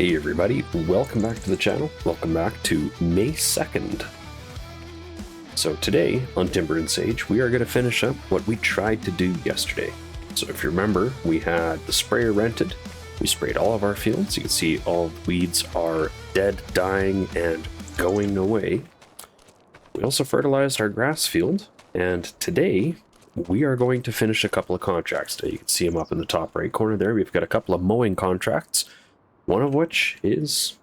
Hey everybody, welcome back to the channel. Welcome back to May 2nd. So today on Timber and Sage, we are going to finish up what we tried to do yesterday. So if you remember, we had the sprayer rented. We sprayed all of our fields. You can see all the weeds are dead, dying, and going away. We also fertilized our grass field. And today, we are going to finish a couple of contracts. You can see them up in the top right corner there. We've got a couple of mowing contracts. One of which is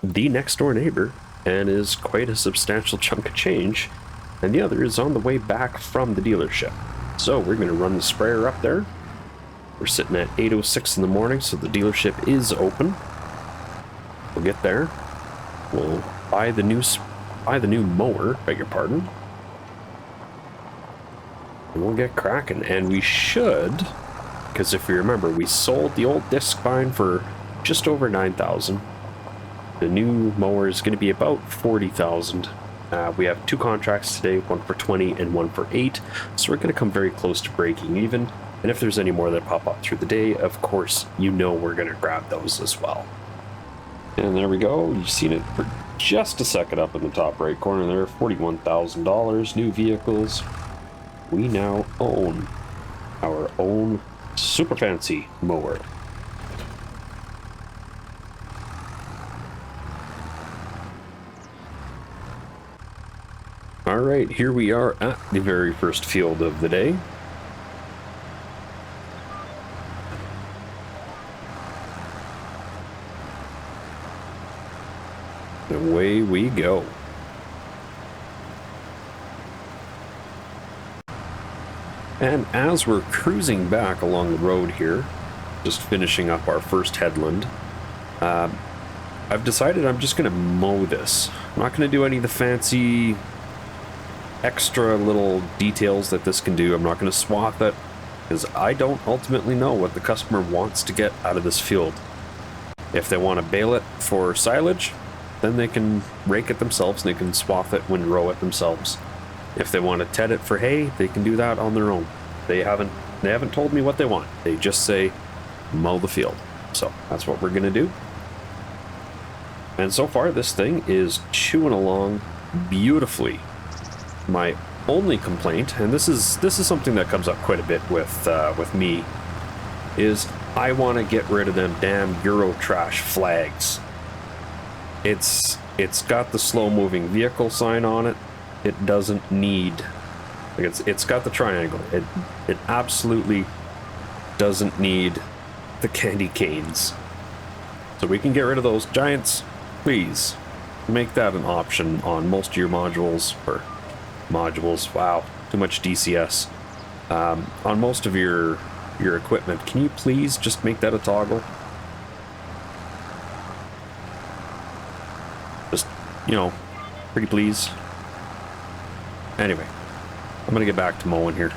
the next door neighbor and is quite a substantial chunk of change, and the other is on the way back from the dealership. So we're going to run the sprayer up there. We're sitting at 8:06 in the morning, so the dealership is open. We'll get there. We'll buy the new mower, beg your pardon, and we'll get cracking. And we should, because if you remember, we sold the old disc vine for just over 9,000. The new mower is going to be about 40,000. We have two contracts today, one for 20 and one for 8. So we're going to come very close to breaking even. And if there's any more that pop up through the day, of course, you know we're going to grab those as well. And there we go. You've seen it for just a second up in the top right corner there. $41,000, new vehicles. We now own our own super fancy mower. Alright, here we are at the very first field of the day. Away we go. And as we're cruising back along the road here, just finishing up our first headland, I've decided I'm just going to mow this. I'm not going to do any of the fancy extra little details that this can do. I'm not going to swath it because I don't ultimately know what the customer wants to get out of this field. If they want to bale it for silage, then they can rake it themselves and they can swath it, windrow it themselves. If they want to ted it for hay, they can do that on their own. They haven't told me what they want. They just say mow the field. So that's what we're going to do. And so far this thing is chewing along beautifully. My only complaint, and this is something that comes up quite a bit with me, is I want to get rid of them damn Euro trash flags. It's got the slow moving vehicle sign on it. It doesn't need, like, it's got the triangle. It absolutely doesn't need the candy canes. So we can get rid of those giants. Please make that an option on most of your modules, or modules, wow, too much DCS. On most of your equipment, can you please just make that a toggle? Just, you know, pretty please. Anyway, I'm gonna get back to mowing here.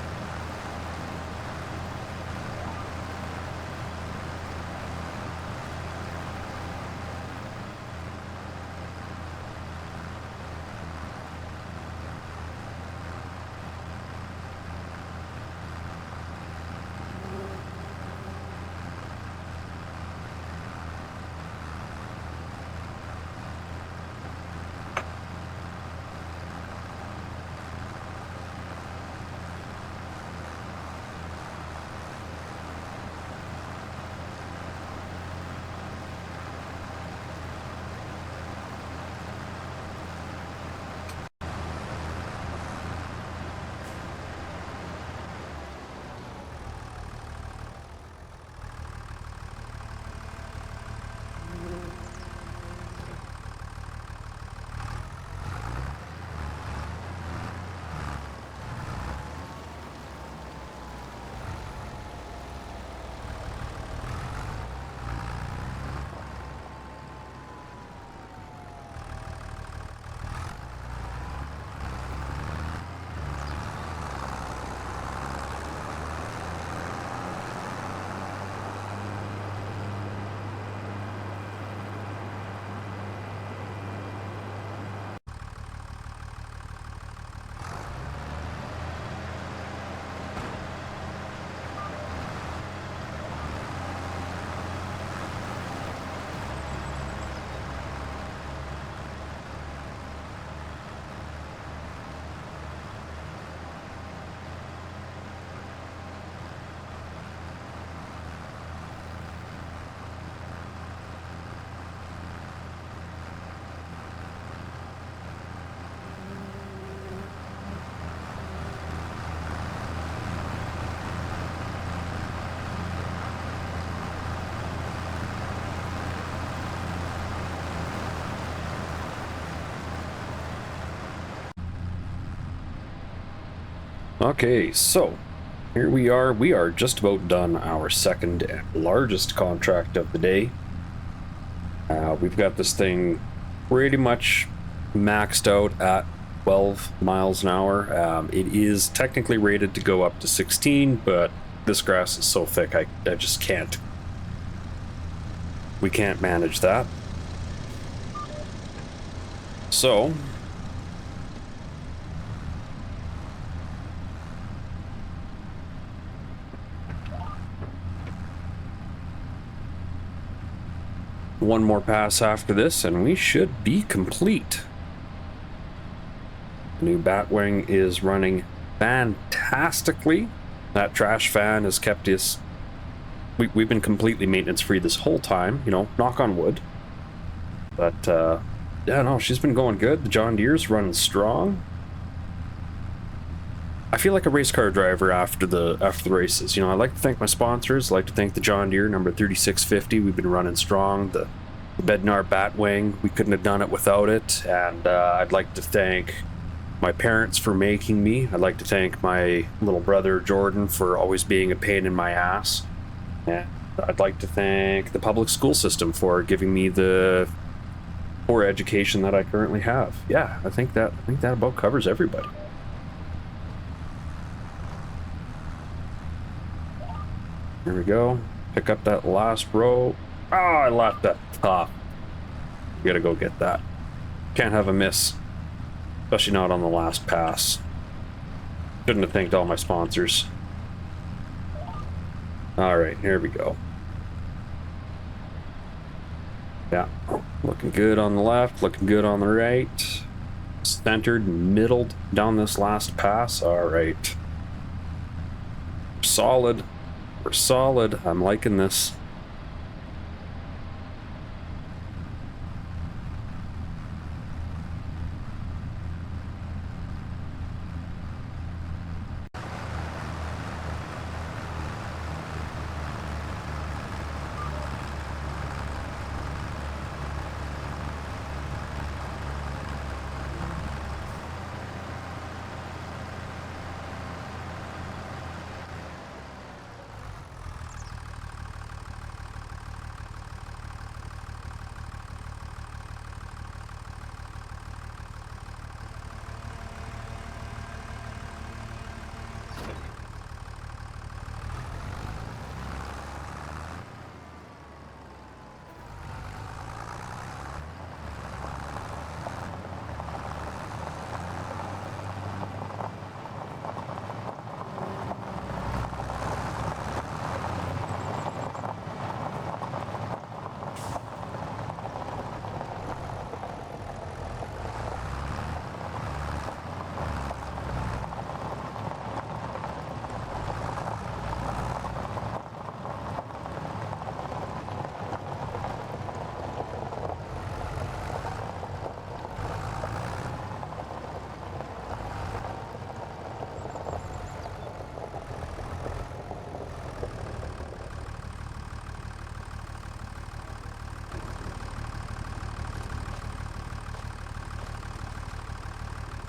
Okay, so here we are. We are just about done our second and largest contract of the day. We've got this thing pretty much maxed out at 12 miles an hour. It is technically rated to go up to 16, but this grass is so thick, I just can't. We can't manage that. So one more pass after this, and we should be complete. The new Batwing is running fantastically. That trash fan has kept us... We've been completely maintenance-free this whole time, you know, knock on wood. But, yeah, no, she's been going good. The John Deere's running strong. I feel like a race car driver after the races. You know, I like to thank my sponsors. I like to thank the John Deere number 3650. We've been running strong. The Bednar Batwing, we couldn't have done it without it. And I'd like to thank my parents for making me. I'd like to thank my little brother Jordan for always being a pain in my ass. And I'd like to thank the public school system for giving me the poor education that I currently have. Yeah, I think that about covers everybody. Here we go. Pick up that last row. Oh, I left that top. You gotta go get that. Can't have a miss. Especially not on the last pass. Shouldn't have thanked all my sponsors. Alright, here we go. Yeah. Looking good on the left, looking good on the right. Centered, middled down this last pass. Alright. Solid. We're solid. I'm liking this.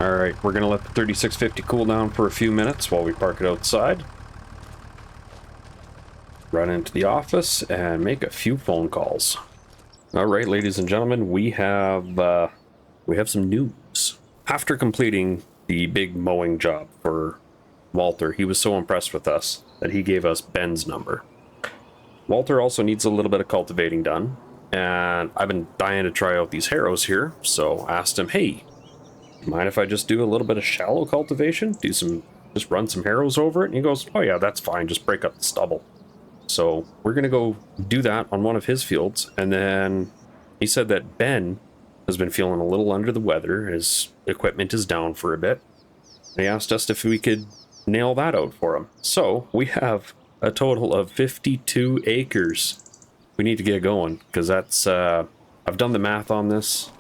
Alright, we're gonna let the 3650 cool down for a few minutes while we park it outside. Run into the office and make a few phone calls. Alright, ladies and gentlemen, we have some news. After completing the big mowing job for Walter, he was so impressed with us that he gave us Ben's number. Walter also needs a little bit of cultivating done, and I've been dying to try out these harrows here, so I asked him, hey, mind if I just do a little bit of shallow cultivation? Just run some harrows over it? And he goes, oh yeah, that's fine, just break up the stubble. So we're gonna go do that on one of his fields, and then he said that Ben has been feeling a little under the weather. His equipment is down for a bit. He asked us if we could nail that out for him. So we have a total of 52 acres we need to get going, because that's, I've done the math on this.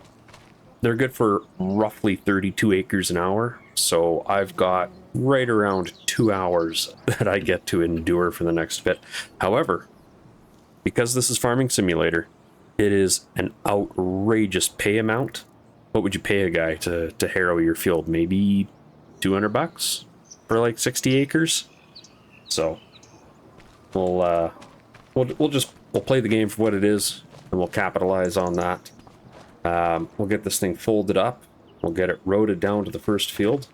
They're good for roughly 32 acres an hour, so I've got right around 2 hours that I get to endure for the next bit. However, because this is Farming Simulator, it is an outrageous pay amount. What would you pay a guy to harrow your field? Maybe 200 bucks? for like 60 acres. So we'll play the game for what it is, and we'll capitalize on that. We'll get this thing folded up. We'll get it roaded down to the first field.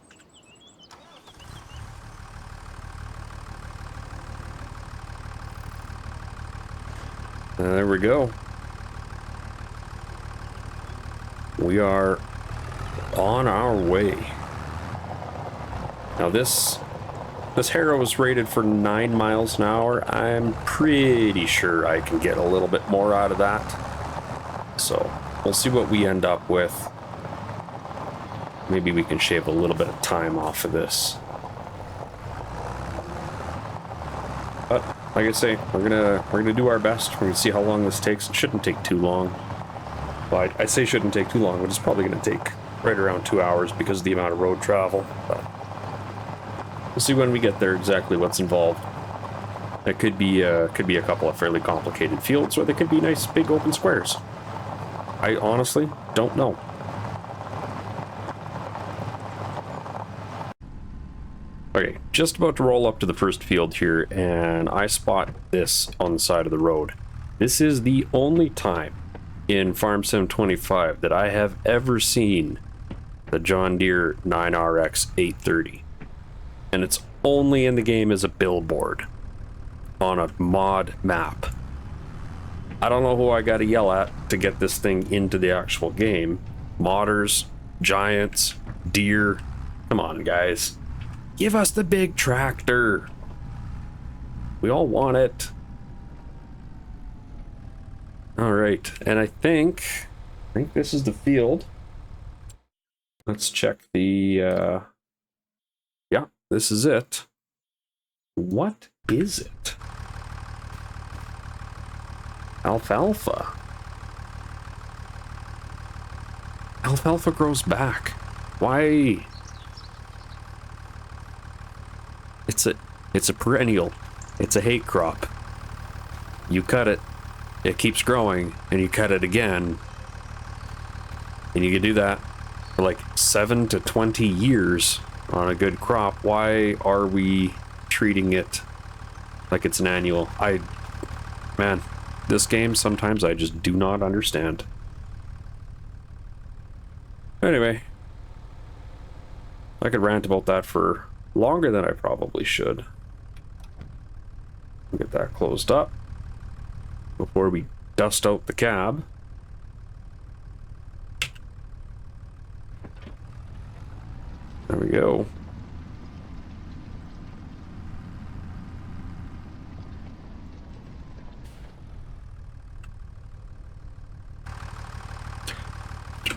And there we go. We are on our way. Now this harrow is rated for 9 miles an hour. I'm pretty sure I can get a little bit more out of that. So we'll see what we end up with. Maybe we can shave a little bit of time off of this. But like I say, we're gonna do our best. We're gonna see how long this takes. It shouldn't take too long. Well, I say shouldn't take too long, but it's probably gonna take right around 2 hours because of the amount of road travel. But we'll see when we get there exactly what's involved. It could be a couple of fairly complicated fields, or they could be nice big open squares. I honestly don't know. Okay, just about to roll up to the first field here, and I spot this on the side of the road. This is the only time in Farm Sim 25 that I have ever seen the John Deere 9RX 830. And it's only in the game as a billboard on a mod map. I don't know who I gotta yell at to get this thing into the actual game. Modders, giants, deer. Come on, guys. Give us the big tractor. We all want it. All right, and I think this is the field. Let's check the, yeah, this is it. What is it? Alfalfa. Alfalfa grows back. Why? It's a perennial. It's a hate crop. You cut it, it keeps growing, and you cut it again. And you can do that for like 7 to 20 years on a good crop. Why are we treating it like it's an annual? Man, this game sometimes I just do not understand. Anyway, I could rant about that for longer than I probably should. Get that closed up before we dust out the cab. There we go.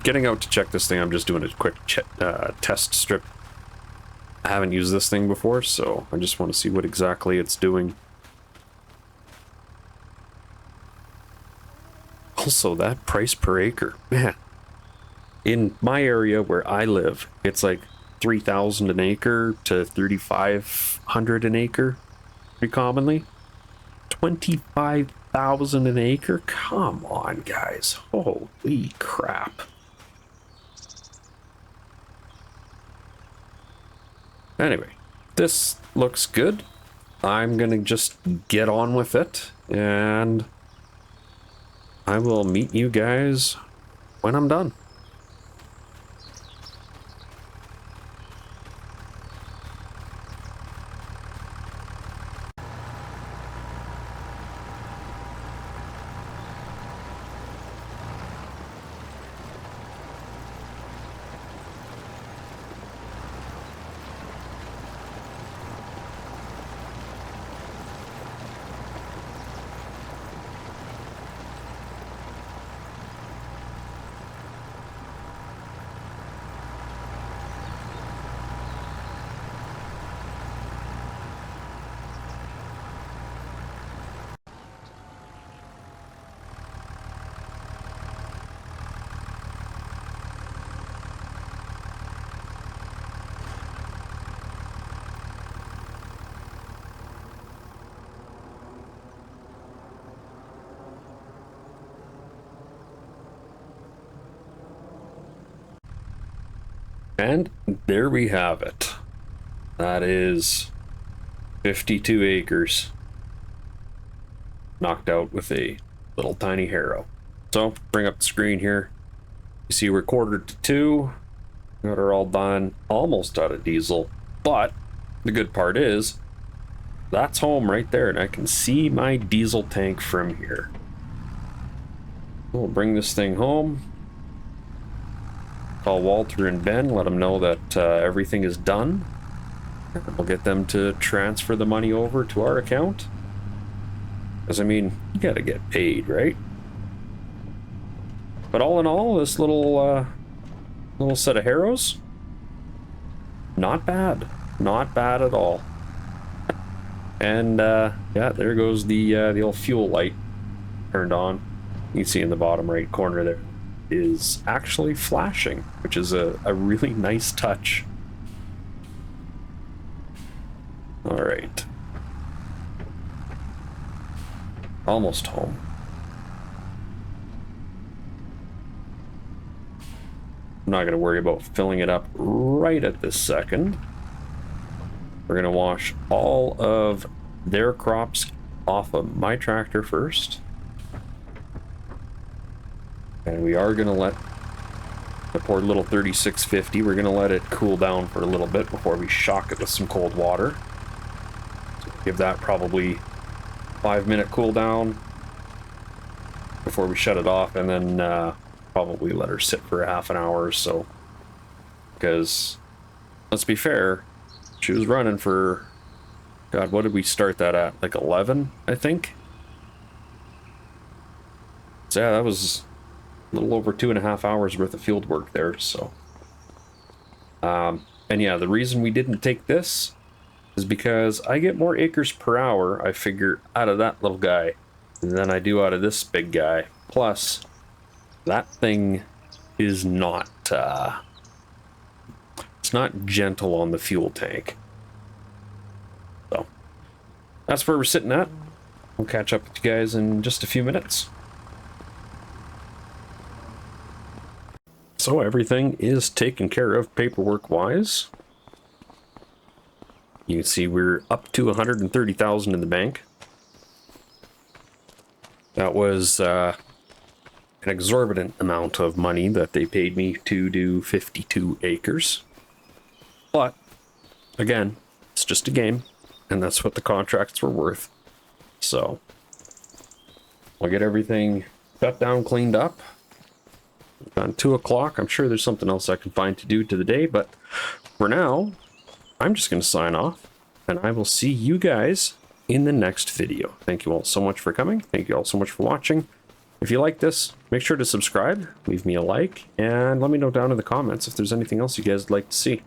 Getting out to check this thing, I'm just doing a quick test strip. I haven't used this thing before, so I just want to see what exactly it's doing. Also, that price per acre, man. In my area where I live, it's like 3,000 an acre to 3,500 an acre, pretty commonly. 25,000 an acre? Come on, guys. Holy crap. Anyway, this looks good. I'm gonna just get on with it, and I will meet you guys when I'm done. And there we have it. That is 52 acres. Knocked out with a little tiny harrow. So, bring up the screen here. You see we're quartered to 2. Got her all done. Almost out of diesel. But the good part is, that's home right there, and I can see my diesel tank from here. We'll bring this thing home. Call Walter and Ben, let them know that everything is done. We'll get them to transfer the money over to our account. Because, I mean, you gotta get paid, right? But all in all, this little set of harrows, not bad. Not bad at all. And, yeah, there goes the old fuel light turned on. You can see in the bottom right corner there is actually flashing, which is a really nice touch. All right. Almost home. I'm not going to worry about filling it up right at this second. We're going to wash all of their crops off of my tractor first. And we are going to let the poor little 3650, we're going to let it cool down for a little bit before we shock it with some cold water. So give that probably 5-minute cool down before we shut it off, and then probably let her sit for half an hour or so. Because, let's be fair, she was running for, God, what did we start that at? Like 11, I think? So yeah, that was a little over 2.5 hours worth of field work there, so. And yeah, the reason we didn't take this is because I get more acres per hour, I figure, out of that little guy than I do out of this big guy. Plus, that thing is not, it's not gentle on the fuel tank. So, that's where we're sitting at. We'll catch up with you guys in just a few minutes. So everything is taken care of paperwork-wise. You can see we're up to 130,000 in the bank. That was an exorbitant amount of money that they paid me to do 52 acres. But, again, it's just a game, and that's what the contracts were worth. So, I'll get everything shut down, cleaned up. On 2 o'clock, I'm sure there's something else I can find to do to the day, but for now, I'm just going to sign off, and I will see you guys in the next video. Thank you all so much for coming. Thank you all so much for watching. If you like this, make sure to subscribe, leave me a like, and let me know down in the comments if there's anything else you guys would like to see.